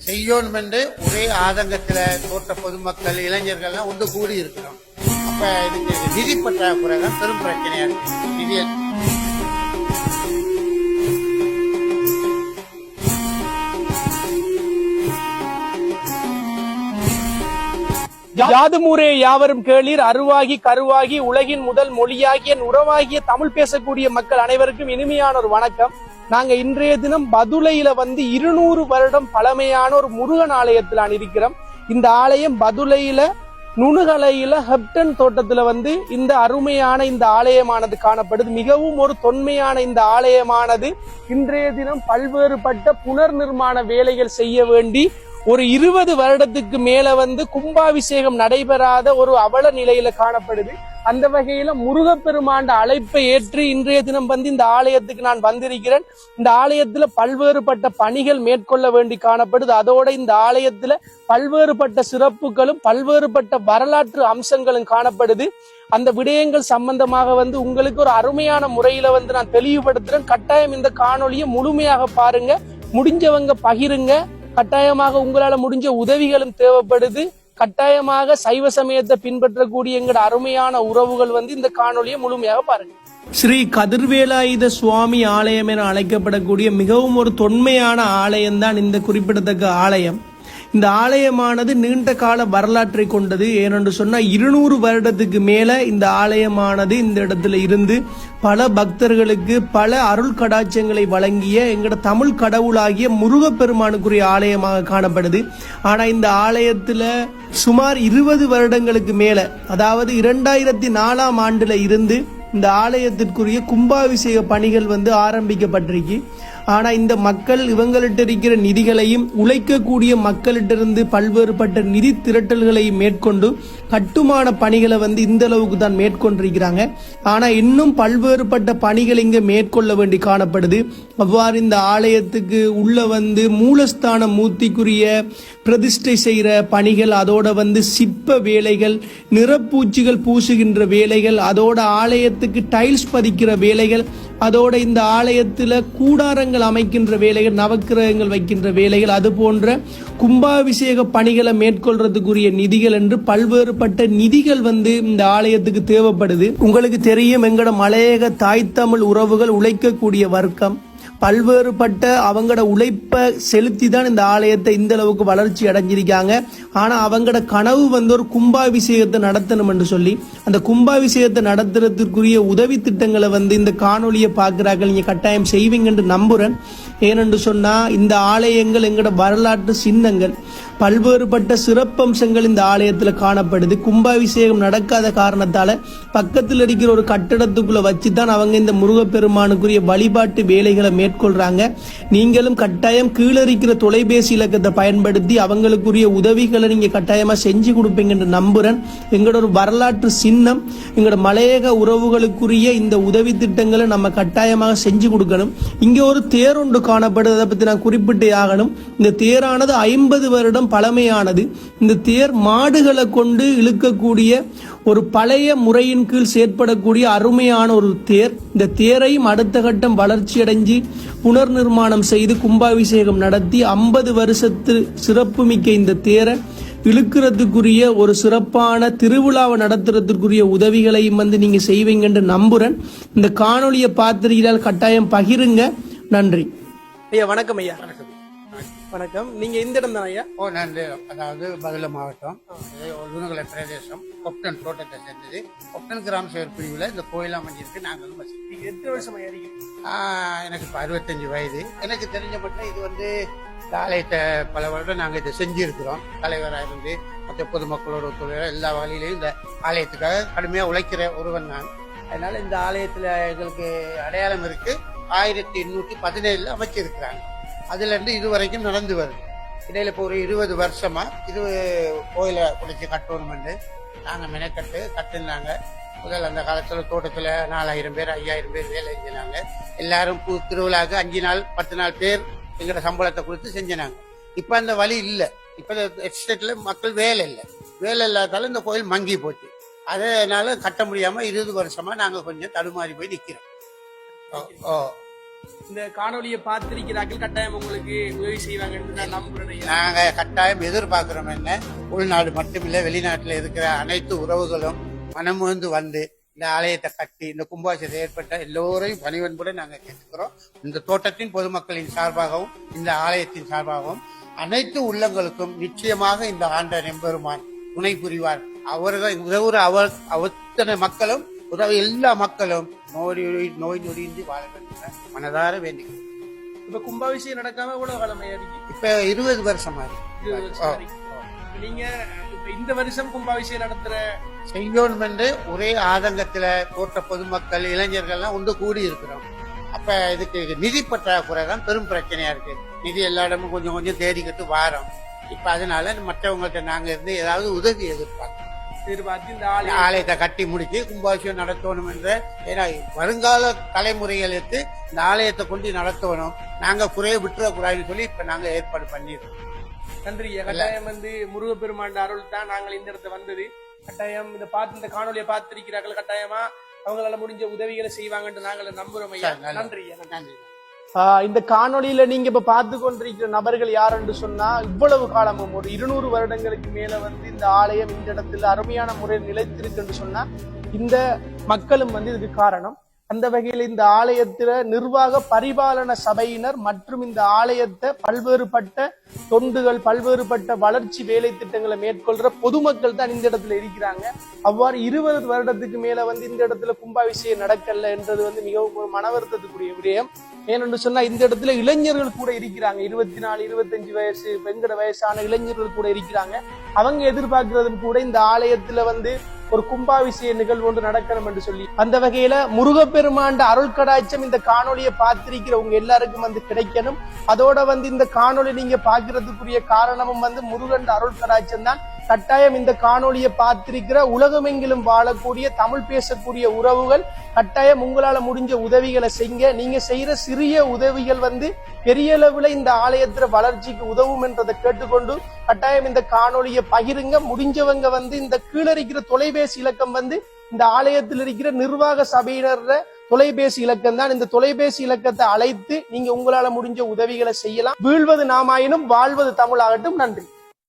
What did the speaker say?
செய்யணும் என்று ஒரே ஆதங்கத்துல தோட்ட பொதுமக்கள் இளைஞர்கள்லாம் ஒன்று கூடி இருக்கிறோம். அப்ப இதுக்கு நிதி பற்றாக்குறை தான் பெரும் பிரச்சனையா இருக்கு. நிதி யாதுமூரே யாவரும் கேளீர், அருவாகி கருவாகி உலகின் முதல் மொழியாகிய உறவாகிய தமிழ் பேசக்கூடிய மக்கள் அனைவருக்கும் இனிமையான ஒரு வணக்கம். நாங்க இன்றைய தினம் பதுளையில 200 வருடம் பழமையான ஒரு முருகன் ஆலயத்துல இருக்கிறோம். இந்த ஆலயம் பதுளையில நுணுகலையில ஹெப்டன் தோட்டத்துல இந்த அருமையான இந்த ஆலயமானது காணப்படுது. மிகவும் ஒரு தொன்மையான இந்த ஆலயமானது இன்றைய தினம் பல்வேறுபட்ட புனர் நிர்மாண வேலைகள் செய்ய வேண்டி ஒரு 20 வருடத்துக்கு மேல கும்பாபிஷேகம் நடைபெறாத ஒரு அவல நிலையில காணப்படுது. அந்த வகையில முருகப்பெருமாண்ட அழைப்பை ஏற்று இன்றைய தினம் இந்த ஆலயத்துக்கு நான் வந்திருக்கிறேன். இந்த ஆலயத்துல பல்வேறுபட்ட பணிகள் மேற்கொள்ள வேண்டி காணப்படுது. அதோட இந்த ஆலயத்துல பல்வேறுபட்ட சிறப்புகளும் பல்வேறுபட்ட வரலாற்று அம்சங்களும் காணப்படுது. அந்த விடயங்கள் சம்பந்தமாக உங்களுக்கு ஒரு அருமையான முறையில நான் தெளிவுபடுத்துறேன். கட்டாயம் இந்த காணொலியை முழுமையாக பாருங்க, முடிஞ்சவங்க பகிருங்க. கட்டாயமாக உங்களால முடிஞ்ச உதவிகளும் தேவைப்படுது. கட்டாயமாக சைவ சமயத்தை பின்பற்றக்கூடிய எங்கட அருமையான உறவுகள் இந்த காணொலியை முழுமையாக பாருங்க. ஸ்ரீ கதிர்வேலாயுத சுவாமி ஆலயம் என அழைக்கப்படக்கூடிய மிகவும் ஒரு தொன்மையான ஆலயம் தான் இந்த குறிப்பிடத்தக்க ஆலயம். இந்த ஆலயமானது நீண்ட கால வரலாற்றை கொண்டது. ஏனென்று சொன்னா 200 வருடத்துக்கு மேல இந்த ஆலயமானது இந்த இடத்துல இருந்து பல பக்தர்களுக்கு பல அருள் கடாட்சங்களை வழங்கிய எங்கட தமிழ் கடவுளாகிய முருகப்பெருமானுக்குரிய ஆலயமாக காணப்படுது. ஆனா இந்த ஆலயத்துல சுமார் 20 வருடங்களுக்கு மேல, அதாவது 2004ஆம் ஆண்டுல இருந்து இந்த ஆலயத்திற்குரிய கும்பாபிஷேக பணிகள் ஆரம்பிக்கப்பட்டிருக்கு. ஆனா இந்த மக்கள் இவங்கள்ட்ட இருக்கிற நிதிகளையும் உழைக்கக்கூடிய மக்களிட்டிருந்து பல்வேறுபட்ட நிதி திரட்டல்களையும் மேற்கொண்டு கட்டுமான பணிகளை இந்த அளவுக்கு தான் மேற்கொண்டிருக்கிறாங்க. ஆனா இன்னும் பல்வேறுபட்ட பணிகள் இங்க மேற்கொள்ள வேண்டி காணப்படுது. அவ்வாறு இந்த ஆலயத்துக்கு உள்ள மூலஸ்தான மூர்த்திக்குரிய பிரதிஷ்டை செய்கிற பணிகள், அதோட சிற்ப வேலைகள், நிறப்பூச்சிகள் பூசுகின்ற வேலைகள், அதோட ஆலயத்துக்கு டைல்ஸ் பதிக்கிற வேலைகள், அதோட இந்த ஆலயத்துல கூடாரங்கள் அமைக்கின்ற வேலைகள், நவக்கிரகங்கள் வைக்கின்ற வேலைகள், அது போன்ற கும்பாபிஷேக பணிகளை மேற்கொள்றதுக்குரிய நிதிகள் என்று பல்வேறுபட்ட நிதிகள் இந்த ஆலயத்துக்கு தேவைப்படுது. உங்களுக்கு தெரியும், எங்கட மலையக தாய் தமிழ் உறவுகள் உழைக்கக்கூடிய வர்க்கம். பல்வேறுபட்ட அவங்களோட உழைப்பை செலுத்தி தான் இந்த ஆலயத்தை இந்த அளவுக்கு வளர்ச்சி அடைஞ்சிருக்காங்க. ஆனா அவங்களோட கனவு ஒரு கும்பாபிஷேகத்தை நடத்தணும் என்று சொல்லி, அந்த கும்பாபிஷேகத்தை நடத்துறதுக்குரிய உதவி திட்டங்களை இந்த காணொலியை பார்க்கிறார்கள். நீங்க கட்டாயம் செய்வீங்க என்று நம்புறேன். ஏனென்று சொன்னா இந்த ஆலயங்கள் எங்களோட வரலாற்று சின்னங்கள், பல்வேறுபட்ட சிறப்பம்சங்கள் இந்த ஆலயத்துல காணப்படுது. கும்பாபிஷேகம் நடக்காத காரணத்தால பக்கத்தில் இருக்கிற ஒரு கட்டடத்துக்குள்ள வச்சுதான் அவங்க இந்த முருகப்பெருமானுக்குரிய வழிபாட்டு வேலைகளை மேற்கொள்றாங்க. நீங்களும் கட்டாயம் கீழே இருக்கிற தொலைபேசி இலக்கத்தை பயன்படுத்தி அவங்களுக்குரிய உதவிகளை நீங்க கட்டாயமா செஞ்சு கொடுப்பீங்க என்று நம்புறேன். எங்களோட ஒரு வரலாற்று சின்னம், எங்களோட மலையக உறவுகளுக்குரிய இந்த உதவி திட்டங்களை நம்ம கட்டாயமாக செஞ்சு கொடுக்கணும். இங்க ஒரு தேர் ஒன்று காணப்படுது, அதை பத்தி நான் குறிப்பிட்டே ஆகணும். இந்த தேரானது 50 வருடம் பழமையானது. இந்த தேர் மாடுகளை கொண்டு இழுக்கக்கூடிய ஒரு பழைய முறையின் கீழ் செயற்படக்கூடிய அருமையான ஒரு தேர். இந்த தேரையும் அடுத்த கட்டம் வளர்ச்சி அடைஞ்சு புனர் நிர்மாணம் செய்து கும்பாபிஷேகம் நடத்தி 50 வருஷத்து சிறப்பு மிக்க இந்த தேரை இழுக்கிறதுக்குரிய ஒரு சிறப்பான திருவிழாவை நடத்துறதுக்குரிய உதவிகளையும் நீங்க செய்வீங்க என்று நம்புறேன். இந்த காணொலியை பார்த்திருக்கிறால் கட்டாயம் பகிருங்க. நன்றி ஐயா. வணக்கம் ஐயா. வணக்கம். நீங்க இந்த இடம் தானே ஐயா? அதாவது பதுளை மாவட்டம், நுணுகலை பிரதேசம், கொப்டன் தோட்டத்தை சேர்ந்தது. கொப்டன் கிராம சேவை பிரிவுல இந்த கோயில் அமைஞ்சிருக்கு. நாங்களும் எத்தனை வருஷம் ஐயா இருக்கீங்க? எனக்கு இப்போ 65 வயது. எனக்கு தெரிஞ்ச மட்டும் இது ஆலயத்தை பல வருடம் நாங்கள் இதை செஞ்சிருக்கிறோம். தலைவராக இருந்து மற்ற பொதுமக்களோட ஒத்துழைப்பு எல்லா வழியிலையும் இந்த ஆலயத்துக்காக கடுமையாக உழைக்கிற ஒருவன் நான். அதனால இந்த ஆலயத்தில் எங்களுக்கு அடையாளம் இருக்கு. 1817 அமைச்சிருக்கிறாங்க. அதுல இருந்து இதுவரைக்கும் நடந்து வருது. இடையில இப்போ ஒரு 20 வருஷமா இது கோயிலை குடிச்சு கட்டணும்னு நாங்க மெனக்கட்டு கட்டுனாங்க. முதல் அந்த காலத்துல தோட்டத்துல 4000 பேர் 5000 பேர் வேலை செஞ்சாங்க. எல்லாரும் திருவிழாக்கு 5 நாள் 10 நாள் பேர் எங்கட சம்பளத்தை கொடுத்து செஞ்சினாங்க. இப்ப அந்த வழி இல்லை. இப்ப எஸ்டேட்ல மக்கள் வேலை இல்லை. வேலை இல்லாதால இந்த கோயில் மங்கி போச்சு. அதனால கட்ட முடியாம 20 வருஷமா நாங்க கொஞ்சம் தடுமாறி போய் நிக்கிறோம். இந்த காணொலியை பார்த்திருக்கிறார்கள் கட்டாயம் உங்களுக்கு உதவி செய்வாங்கன்னு நான் நம்புறேன். நாங்க கட்டாயம் எதிர்பார்க்கிறோம். என்ன, உள்நாடு மட்டுமில்லை, வெளிநாட்டுல இருக்கிற அனைத்து உறவுகளும் மனமுந்து வந்து இந்த ஆலயத்தை கட்டி இந்த கும்பாபிஷேகம் ஏற்பட்ட எல்லோரையும் பணிவன்புடன் நாங்க கேட்டுக்கிறோம். இந்த தோட்டத்தின் பொதுமக்களின் சார்பாகவும் இந்த ஆலயத்தின் சார்பாகவும் அனைத்து உள்ளங்களுக்கும் நிச்சயமாக இந்த ஆண்ட எம்பெருமான் துணை புரிவார். அவர்கள் உதவுற அத்தனை மக்களும் உதவி எல்லா மக்களும் நோய் நொடியின்றி வாழ வேண்டும் மனதார வேண்டிக்கிறோம். இப்ப கும்பாபிஷேகம் நடக்காம எவ்வளவு காலமையா இருக்கு? இப்ப 20 வருஷமா இருக்கு. 20 வருஷம் இருக்கு. நீங்க இப்ப இந்த வருஷம் கும்பாபிஷேகம் நடத்துற செய்யணும் என்று ஒரே ஆதங்கத்துல தோற்ற பொதுமக்கள் இளைஞர்கள்லாம் ஒன்று கூடி இருக்கிறோம். அப்ப இதுக்கு நிதி பற்றாக்குறை தான் பெரும் பிரச்சனையா இருக்கு. நிதி எல்லா இடமும் கொஞ்சம் கொஞ்சம் தேடிக்கிட்டு வாரோம். இப்ப அதனால மற்றவங்கள்ட்ட நாங்க இருந்து ஏதாவது உதவி எதிர்பார்க்கிறோம். இந்த ஆலயத்தை கட்டி முடிச்சு கும்பாபிஷேகம் நடத்தணும் என்ற, ஏன்னா வருங்கால தலைமுறைகளுக்கு இந்த ஆலயத்தை கொண்டு நடத்தணும், நாங்க குறைய விட்டுறக்கூடாதுன்னு சொல்லி இப்ப நாங்க ஏற்பாடு பண்ணிடுறோம். நன்றி. கட்டாயம் முருகப்பெருமாண்ட அருள் தான் நாங்கள் இந்த இடத்துல வந்தது. கட்டாயம் இந்த காணொலியை பார்த்திருக்கிறார்கள். கட்டாயமா அவங்களால முடிஞ்ச உதவிகளை செய்வாங்கன்னு நாங்கள் நம்புறோம் ஐயா. நன்றி. நன்றி. இந்த காணொலியில நீங்க இப்ப பார்த்து கொண்டிருக்கிற நபர்கள் யாருன்னு சொன்னா, இவ்வளவு காலமும் ஒரு 200 வருடங்களுக்கு மேல இந்த ஆலயம் இந்த இடத்துல அருமையான முறையில் நிலைத்திருக்கு சொன்னா இந்த மக்களும் இதுக்கு காரணம். அந்த வகையில் இந்த ஆலயத்துல நிர்வாக பரிபாலன சபையினர் மற்றும் இந்த ஆலயத்தை பல்வேறுபட்ட தொண்டுகள் பல்வேறுபட்ட வளர்ச்சி வேலை திட்டங்களை மேற்கொள்ற பொதுமக்கள் தான் இந்த இடத்துல இருக்கிறாங்க. அவ்வாறு 20 வருடத்துக்கு மேல இந்த இடத்துல கும்பாபிஷேகம் நடக்கல என்றது மிகவும் ஒரு மன வருத்தத்துக்குரிய விடயம். ஏனென்று சொன்னா இந்த இடத்துல இளைஞர்கள் கூட இருக்கிறாங்க. 24, 25 வயசு பெண்கட வயசான இளைஞர்கள் கூட இருக்கிறாங்க. அவங்க எதிர்பார்க்கிறதும் கூட இந்த ஆலயத்துல ஒரு கும்பாபிஷேக நிகழ்வு ஒன்று நடக்கணும் என்று சொல்லி, அந்த வகையில முருகப்பெருமாண்ட அருள் கடாட்சம் இந்த காணொலியை பார்த்திருக்கிறவங்க எல்லாருக்கும் கிடைக்கணும். அதோட இந்த காணொலி நீங்க பாக்குறதுக்குரிய காரணமும் முருகன் அருள் கடாட்சம் தான். கட்டாயம் இந்த காணொலியை பார்த்திருக்கிற உலகமெங்கிலும் வாழக்கூடிய தமிழ் பேசக்கூடிய உறவுகள் கட்டாயம் உங்களால முடிஞ்ச உதவிகளை செய்யுங்க. நீங்க செய்யற சிறிய உதவிகள் பெரிய அளவுல இந்த ஆலயத்துல வளர்ச்சிக்கு உதவும் என்றதை கேட்டுக்கொண்டு கட்டாயம் இந்த காணொலியை பகிருங்க. முடிஞ்சவங்க இந்த கீழறிக்கிற தொலைபேசி இலக்கம் இந்த ஆலயத்தில் இருக்கிற நிர்வாக சபையினர் தொலைபேசி இலக்கம் தான். இந்த தொலைபேசி இலக்கத்தை அழைத்து நீங்க உங்களால முடிஞ்ச உதவிகளை செய்யலாம். வீழ்வது நாமாயினும் வாழ்வது தமிழாகட்டும். நன்றி.